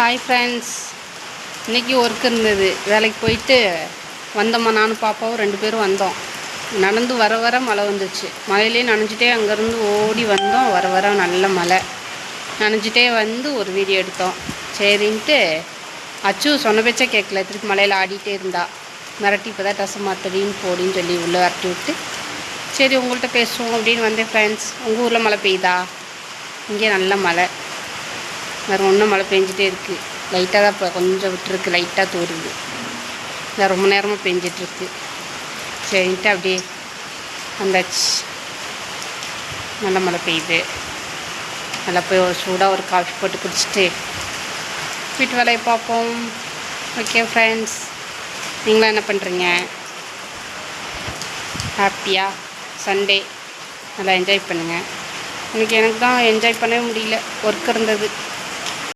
Hi friends, இன்றைக்கி work இருந்தது. வேலைக்கு போயிட்டு வந்தோம்மா, நானும் பாப்பாவும் 2 பேரும் வந்தோம். நடந்து வர வர மழை வந்துச்சு. மழையிலே நனைஞ்சிட்டே அங்கேருந்து ஓடி வந்தோம். வர வர நல்ல மழை. நனைஞ்சிட்டே வந்து ஒரு வீடியோ எடுத்தோம். சரின்ட்டு அச்சு சொன்ன பேச்சே கேட்கல. திருப்பி மழையில் ஆடிட்டே இருந்தா. மிரட்டி இப்போ தான் ட்ரெஸ் மாற்றடின்னு போடின்னு சொல்லி உள்ளே விரட்டி விட்டு, சரி உங்கள்கிட்ட பேசுவோம் அப்படின்னு வந்தேன். ஃப்ரெண்ட்ஸ், உங்கள் ஊரில் மழை பெய்யுதா? இங்கே நல்ல மழை. வேறு ஒன்றும் மழை பெஞ்சிட்டே இருக்குது. லைட்டாக தான் இப்போ கொஞ்சம் விட்டுருக்கு. லைட்டாக தூருது. வேறு ரொம்ப நேரமாக பெஞ்சிட்ருக்கு. சரின்ட்டு அப்படியே வந்தாச்சு. நல்ல மழை பெய்யுது. நல்லா போய் ஒரு சூடாக ஒரு காஃபி போட்டு குடிச்சிட்டு வீட்டு வேலையை பார்ப்போம். ஓகே ஃப்ரெண்ட்ஸ், நீங்களாம் என்ன பண்ணுறீங்க? ஹாப்பியாக சண்டே நல்லா என்ஜாய் பண்ணுங்கள். எனக்கு தான் என்ஜாய் பண்ணவே முடியல. ஒர்க் இருந்தது.